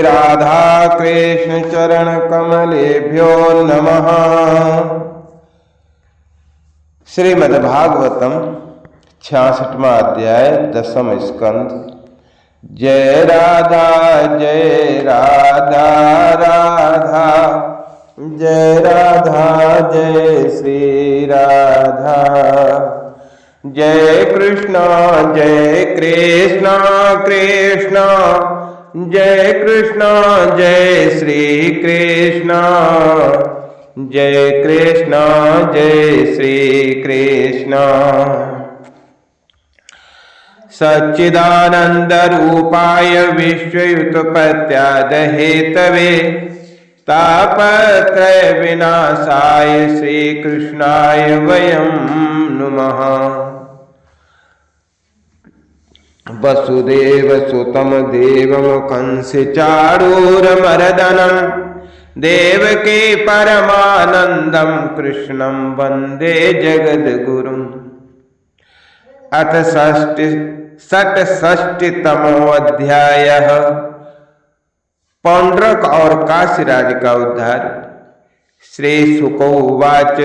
राधा कृष्ण चरण कमलेभ्यो नमः। श्रीमद्भागवतम 66वां अध्याय 10वां स्कंद। जय राधा राधा जय राधा जय श्री राधा। जय कृष्ण कृष्ण जय कृष्ण जय श्री कृष्ण। जय कृष्ण जय श्री कृष्ण। सच्चिदानंद रूपाय विश्वयुत्पत्त्याद हेतवे तापत्रय विनाशाय श्री कृष्णाय वयं नुमः। वसुदेव सुतम देवम कंस चारूरमर्दनम देवकी परमानंदम कृष्णं वंदे जगद्गुरुम्। अथ षट्षष्टितमो अध्यायः। पौंड्रक और काशीराज का उद्धार। श्री शुक उवाच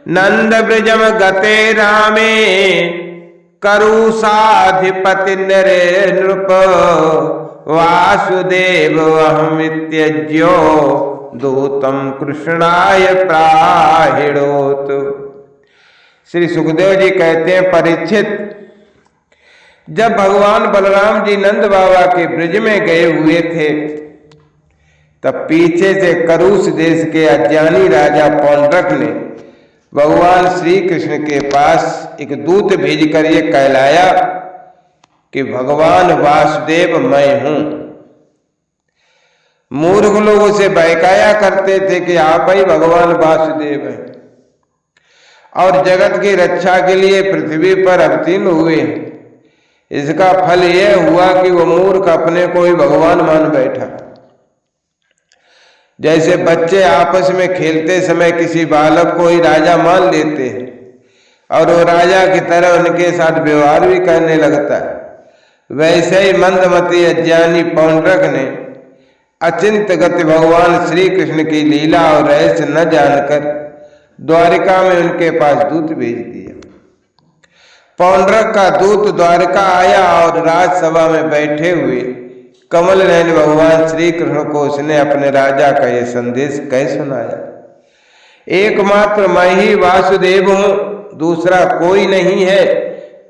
नंद ब्रजम गते रामे करुषाधिपति नृप वासुदेव अहमित्यज्यो दूतम कृष्णाय प्राहिणोत। श्री सुखदेव जी कहते हैं, परीक्षित, जब भगवान बलराम जी नंद बाबा के ब्रज में गए हुए थे तब पीछे से करुष देश के अज्ञानी राजा पौंड्रक ने भगवान श्री कृष्ण के पास एक दूत भेजकर ये कहलाया कि भगवान वासुदेव मैं हूं। मूर्ख लोग उसे बहकाया करते थे कि आप ही भगवान वासुदेव हैं और जगत की रक्षा के लिए पृथ्वी पर अवतीर्ण हुए। इसका फल यह हुआ कि वो मूर्ख अपने को ही भगवान मान बैठा। जैसे बच्चे आपस में खेलते समय किसी बालक को ही राजा मान लेते हैं और वो राजा की तरह उनके साथ व्यवहार भी करने लगता है, वैसे ही मंदमती अज्ञानी पौंड्रक ने अचिंत गति भगवान श्री कृष्ण की लीला और रहस्य न जानकर द्वारिका में उनके पास दूत भेज दिया। पौंड्रक का दूत द्वारिका आया और राजसभा में बैठे हुए कमल नयन भगवान श्री कृष्ण को उसने अपने राजा का यह संदेश कह सुनाया। एकमात्र मैं ही वासुदेव हूं, दूसरा कोई नहीं है।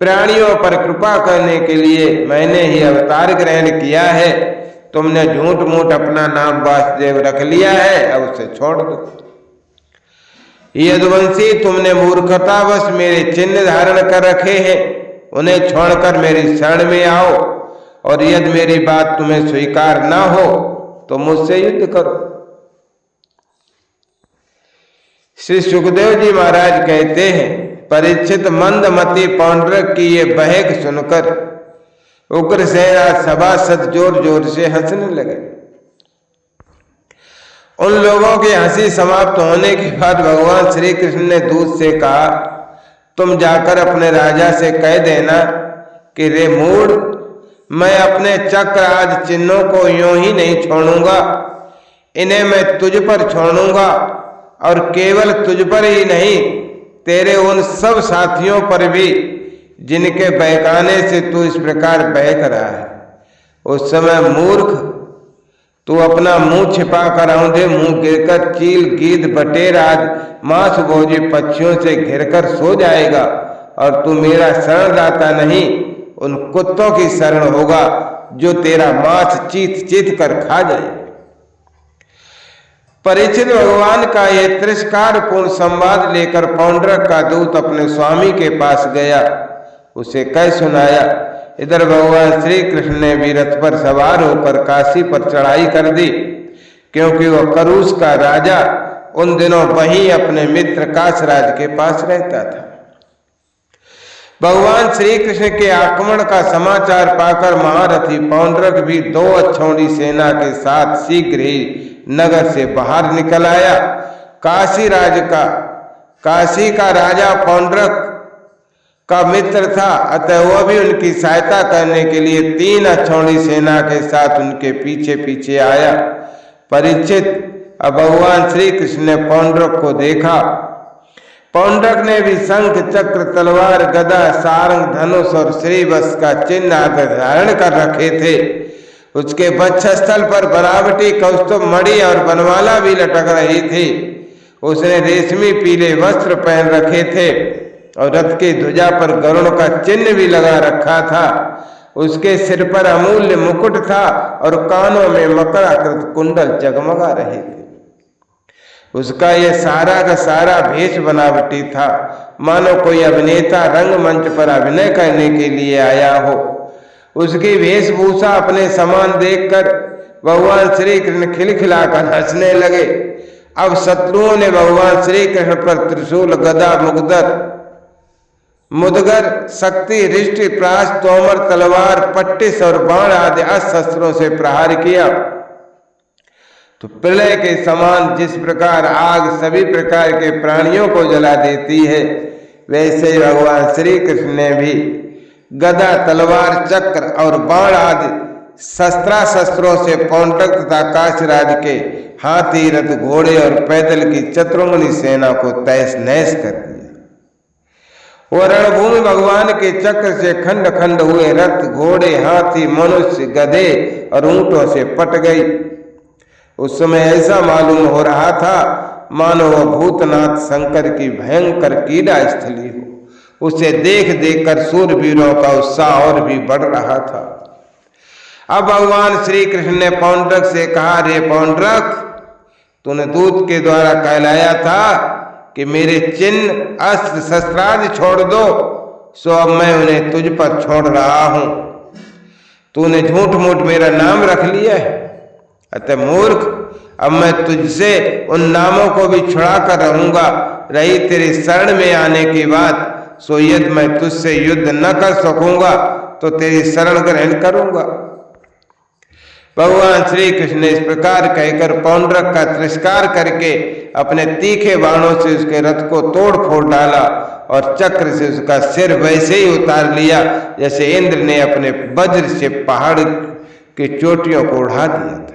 प्राणियों पर कृपा करने के लिए मैंने ही अवतार ग्रहण किया है। तुमने झूठ मूठ अपना नाम वासुदेव रख लिया है, अब उसे छोड़ दो। यदुवंशी, तुमने मूर्खतावश मेरे चिन्ह धारण कर रखे हैं, उन्हें छोड़कर मेरी शरण में आओ और यदि मेरी बात तुम्हें स्वीकार ना हो तो मुझसे युद्ध करो। श्री सुखदेव जी महाराज कहते हैं, परीक्षित मंदमती पौंड्रक की ये बहक सुनकर उग्रसेना सभासद जोर जोर से हंसने लगे। उन लोगों की हंसी समाप्त होने के बाद भगवान श्री कृष्ण ने दूत से कहा, तुम जाकर अपने राजा से कह देना कि रे मूढ़, मैं अपने चक्र आदि चिन्हों को यूं ही नहीं छोड़ूंगा। इन्हें मैं तुझ पर छोड़ूंगा और केवल तुझ पर ही नहीं, तेरे उन सब साथियों पर भी जिनके बहकाने से तू इस प्रकार बहक रहा है। उस समय मूर्ख, तू अपना मुंह छिपाकर औंधे मुंह गिरकर चील गीद बटेर आदि मांस भोजी पक्षियों से घिरकर सो जाएगा और तू मेरा शरणदाता नहीं, उन कुत्तों की शरण होगा जो तेरा मांस चीत चीत कर खा जाए। परीक्षित, भगवान का यह तिरस्कार पूर्ण संवाद लेकर पौंड्रक का दूत अपने स्वामी के पास गया, उसे कह सुनाया। इधर भगवान श्री कृष्ण ने भी रथ पर सवार होकर काशी पर चढ़ाई कर दी, क्योंकि वह करुष का राजा उन दिनों वहीं अपने मित्र काशराज के पास रहता था। भगवान श्री कृष्ण के आक्रमण का समाचार पाकर महारथी पौंड्रक भी 2 अक्षौणी सेना के साथ शीघ्र ही नगर से बाहर निकल आया। काशी का राजा पौंड्रक का मित्र था, अतः वह भी उनकी सहायता करने के लिए 3 अक्षौणी सेना के साथ उनके पीछे पीछे आया। परीक्षित, अब भगवान श्री कृष्ण ने पौंड्रक को देखा। पौंड्रक ने भी शंख, चक्र, तलवार, गदा, सारंग, धनुष और श्रीवत्स का चिन्ह आदि धारण कर रखे थे। उसके वक्षस्थल पर बनावटी कौस्तुभ मणि और बनमाला भी लटक रही थी। उसने रेशमी पीले वस्त्र पहन रखे थे और रथ की ध्वजा पर गरुड़ का चिन्ह भी लगा रखा था। उसके सिर पर अमूल्य मुकुट था और कानों में मकराकृत कुंडल जगमगा रहे थे। उसका यह सारा का सारा भेष बनावटी था, मानो कोई अभिनेता रंगमंच पर अभिनय करने के लिए आया हो। उसकी वेशभूषा अपने समान देखकर भगवान श्री कृष्ण खिलखिलाकर हंसने लगे। अब शत्रुओं ने भगवान श्री कृष्ण पर त्रिशूल, गदा, मुदगर, शक्ति, रिष्टि, प्रास, तोमर, तलवार, पट्टिस और बाण आदि अस्त्रों से प्रहार किया। तो प्रलय के समान जिस प्रकार आग सभी प्रकार के प्राणियों को जला देती है, वैसे ही भगवान श्री कृष्ण ने भी गदा, तलवार, चक्र और बाण आदि शस्त्रों से पौंड्रक तथा काशीराज के हाथी, रथ, घोड़े और पैदल की चतुरंगनी सेना को तहस नहस कर दिया। वो रणभूमि भगवान के चक्र से खंड खंड हुए रथ, घोड़े, हाथी, मनुष्य, गधे और ऊंटों से पट गई। उस समय ऐसा मालूम हो रहा था मानो वह भूतनाथ शंकर की भयंकर कीड़ा स्थली हो। उसे देख देख कर सूरवीरों का उत्साह और भी बढ़ रहा था। अब भगवान श्री कृष्ण ने पौंड्रक से कहा, रे पौंड्रक, तूने दूत के द्वारा कहलाया था कि मेरे चिन्ह, अस्त्र, शस्त्रादि छोड़ दो, सो अब मैं उन्हें तुझ पर छोड़ रहा हूं। तूने झूठ मूठ मेरा नाम रख लिया है, अतः मूर्ख, अब मैं तुझसे उन नामों को भी छुड़ा कर रहूंगा। रही तेरी शरण में आने की बात, सो यदि मैं तुझसे युद्ध न कर सकूंगा तो तेरी शरण ग्रहण करूंगा। भगवान श्री कृष्ण ने इस प्रकार कहकर पौंड्रक का तिरस्कार करके अपने तीखे बाणों से उसके रथ को तोड़ फोड़ डाला और चक्र से उसका सिर वैसे ही उतार लिया जैसे इंद्र ने अपने वज्र से पहाड़ की चोटियों को उड़ा दिया था।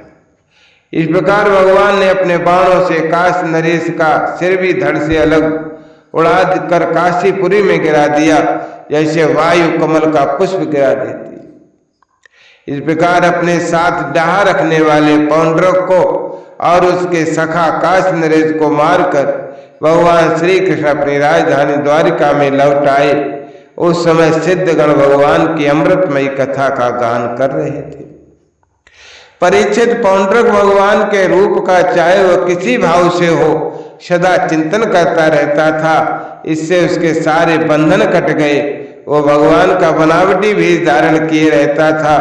इस प्रकार भगवान ने अपने बाणों से काश नरेश का सिर भी धड़ से अलग उड़ा कर काशीपुरी में गिरा दिया, जैसे वायु कमल का पुष्प गिरा देती। इस प्रकार अपने साथ डहा रखने वाले पौंड्रक को और उसके सखा काश नरेश को मारकर भगवान श्री कृष्ण अपनी राजधानी द्वारिका में लौट आए। उस समय सिद्धगण भगवान की अमृतमयी कथा का गान कर रहे थे। परीक्षित, पौंड्रक भगवान के रूप का चाहे वह किसी भाव से हो सदा चिंतन करता रहता था। इससे उसके सारे बंधन कट गए। वो भगवान का बनावटी भेष धारण किए रहता था।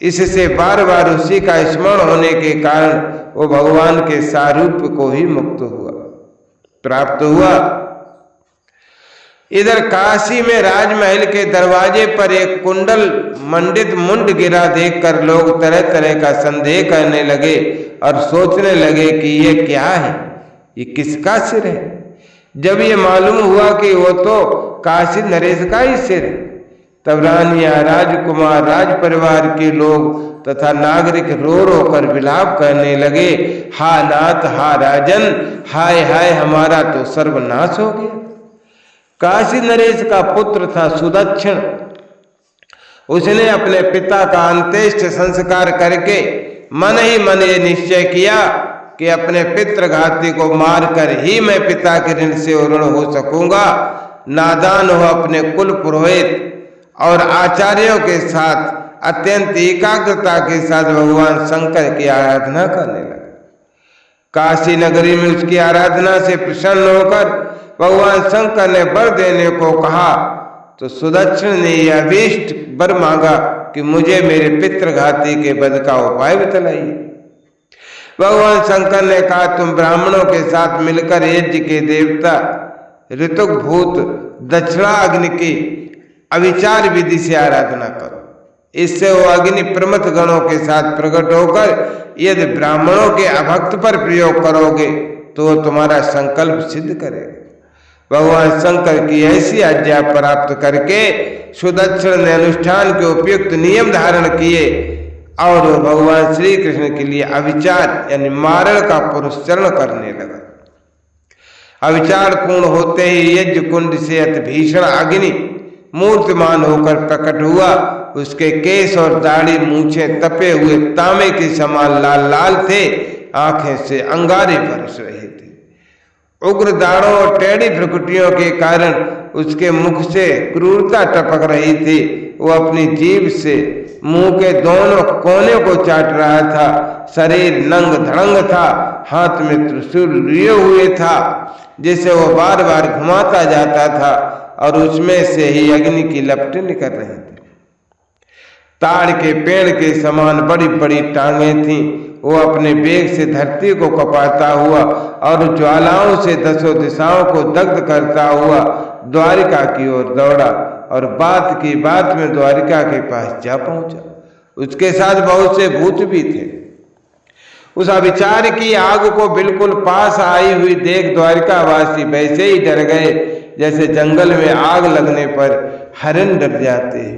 इससे बार बार उसी का स्मरण होने के कारण वो भगवान के सारूप को ही मुक्त हुआ, प्राप्त हुआ। इधर काशी में राजमहल के दरवाजे पर एक कुंडल मंडित मुंड गिरा देखकर लोग तरह तरह का संदेह करने लगे और सोचने लगे कि ये क्या है, ये किसका सिर है। जब ये मालूम हुआ कि वो तो काशी नरेश का ही सिर है, तब रानियां, राजकुमार, राज परिवार के लोग तथा नागरिक रो रो कर विलाप करने लगे, हा नाथ, हा राजन, हाय हाय, हमारा तो सर्वनाश हो गया। काशी नरेश का पुत्र था सुदक्षिण। उसने अपने पिता का अंत्येष्टि संस्कार करके मन ही मन ये निश्चय किया कि अपने पितृघाती को मारकर ही मैं पिता के ऋण से ऋण हो सकूंगा। नादान हो अपने कुल पुरोहित और आचार्यों के साथ अत्यंत एकाग्रता के साथ भगवान शंकर की आराधना करने लगा। काशी नगरी में उसकी आराधना से प्रसन्न होकर भगवान शंकर ने वर देने को कहा, तो सुदक्षिण ने यह अभीष्ट वर मांगा कि मुझे मेरे पितृघाती के वध का उपाय बतलाइए। भगवान शंकर ने कहा, तुम ब्राह्मणों के साथ मिलकर यज्ञ के देवता ऋतुक भूत दक्षिणा अग्नि की अविचार विधि से आराधना करो। इससे वो अग्नि प्रमथ गणों के साथ प्रकट होकर यदि ब्राह्मणों के अभक्त पर प्रयोग करोगे तो वो तुम्हारा संकल्प सिद्ध करेगा। भगवान शंकर की ऐसी आज्ञा प्राप्त करके सुदर्शन ने अनुष्ठान के उपयुक्त नियम धारण किए और भगवान श्री कृष्ण के लिए अविचार यानी मारण का पुरस्चरण करने लगा। अविचार पूर्ण होते ही यज्ञ कुंड से अति भीषण अग्नि मूर्तिमान होकर प्रकट हुआ। उसके केश और दाढ़ी मूछे तपे हुए तांबे के समान लाल लाल थे, आंखें से अंगारे बरस रहे थे। उग्र दाढ़ों और टेढ़ी भ्रुकुटियों के कारण उसके मुख से क्रूरता टपक रही थी। वो अपनी जीभ से मुंह के दोनों कोने को चाट रहा था। शरीर नंग धड़ंग था, हाथ में त्रिशूल लिए हुए था जिसे वो बार बार घुमाता जाता था और उसमें से ही अग्नि की लपटें निकल रही थी। ताड़ के पेड़ के समान बड़ी बड़ी टांगें थीं। वो अपने बेग से धरती को कपाता हुआ और ज्वालाओं से दसों दिशाओं को दग्ध करता हुआ द्वारिका की ओर दौड़ा और बात की बात में द्वारिका के पास जा पहुंचा। उसके साथ बहुत से भूत भी थे। उस अविचार की आग को बिल्कुल पास आई हुई देख द्वारिकावासी वैसे ही डर गए जैसे जंगल में आग लगने पर हरिण डर जाते हैं।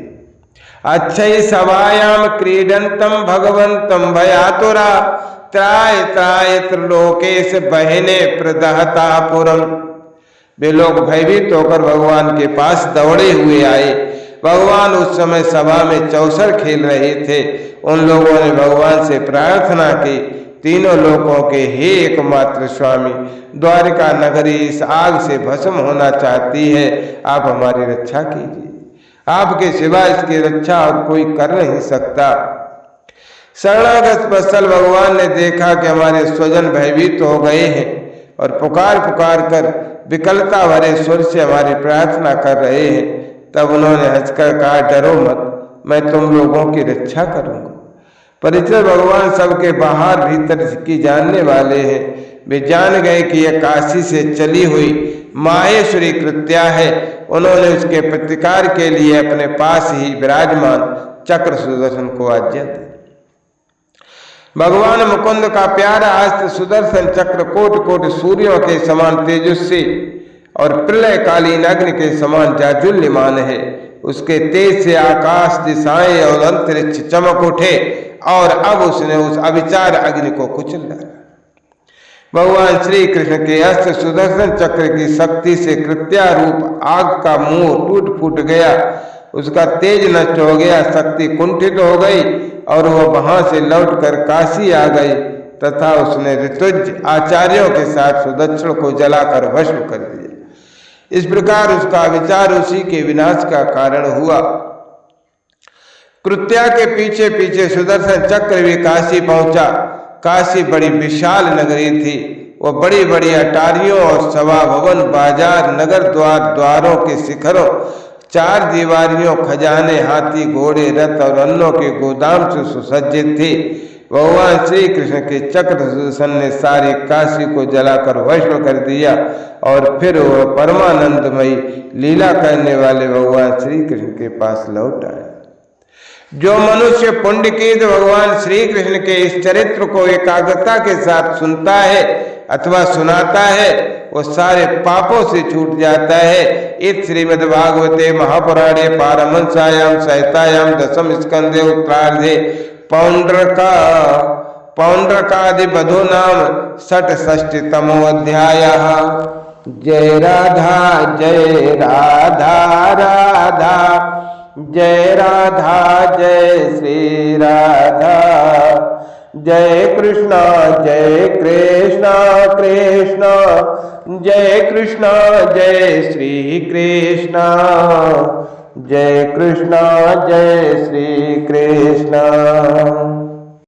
अच्छई सभायाम क्रीडंतम भगवंतम भयातुरा त्राय त्राय त्रिलोकेश बहने प्रदहता पुरम। वे लोग भयभीत होकर भगवान के पास दौड़े हुए आए। भगवान उस समय सभा में चौसर खेल रहे थे। उन लोगों ने भगवान से प्रार्थना की, तीनों लोकों के हे एकमात्र स्वामी, द्वारिका नगरी इस आग से भस्म होना चाहती है, आप हमारी रक्षा कीजिए। आपके सिवा इसकी रक्षा और कोई कर नहीं सकता। शरणागत वत्सल भगवान ने देखा कि हमारे स्वजन भयभीत हो गए हैं और पुकार पुकार कर विकलता भरे स्वर से हमारी प्रार्थना कर रहे हैं। तब उन्होंने हंसकर कहा, डरो मत, मैं तुम लोगों की रक्षा करूंगा। परिचय भगवान सबके बाहर भीतर की जानने वाले हैं। वे जान गए कि यह काशी से चली हुई माहेश्वरी कृत्या है। उन्होंने उसके प्रतिकार के लिए अपने पास ही विराजमान चक्र सुदर्शन को आज्ञा दी। भगवान मुकुंद का प्यारा अस्त्र सुदर्शन चक्र कोटि कोटि सूर्यों के समान तेजस्वी और प्रलयकालीन अग्नि के समान जाजुल्यमान है। उसके तेज से आकाश, दिशाएं और अंतरिक्ष चमक उठे और अब उसने उस अविचार अग्नि को कुचल डाला। भगवान श्री कृष्ण के अस्त्र सुदर्शन चक्र की शक्ति से कृत्या रूप आग का मुंह टूट फूट गया। उसका तेज नष्ट हो गया, शक्ति कुंठित हो गई और वह वहां से लौटकर काशी आ गई तथा उसने ऋतुज आचार्यों के साथ सुदर्शन को जलाकर भस्म कर दिया। इस प्रकार उसका विचार उसी के विनाश का कारण हुआ। कृत्या के पीछे पीछे सुदर्शन चक्र भी काशी पहुंचा। काशी बड़ी विशाल नगरी थी। वो बड़ी बड़ी अटारियों और सभा भवन, बाजार, नगर द्वार, द्वारों के शिखरों, चार दीवारियों, खजाने, हाथी, घोड़े, रथ और अन्नों के गोदाम से सुसज्जित थी। भगवान श्री कृष्ण के चक्र सुदर्शन ने सारी काशी को जलाकर भस्म कर दिया और फिर वह परमानंदमयी लीला करने वाले भगवान श्री कृष्ण के पास लौट आए। जो मनुष्य पुण्यकीर्त भगवान श्री कृष्ण के इस चरित्र को एकाग्रता के साथ सुनता है अथवा सुनाता है, वो सारे पापों से छूट जाता है। इस श्रीमद्भागवते महापुराणे पारमहंस्याम संहितायाम दशम स्कंदे उत्तरार्धे पौंड्रकादि बधो नाम षट्षष्टितमो अध्यायः। जय राधा जय राधा राधा जय राधा जय श्री राधा। जय कृष्ण कृष्ण जय कृष्ण जय श्री कृष्ण जय कृष्ण जय श्री कृष्ण।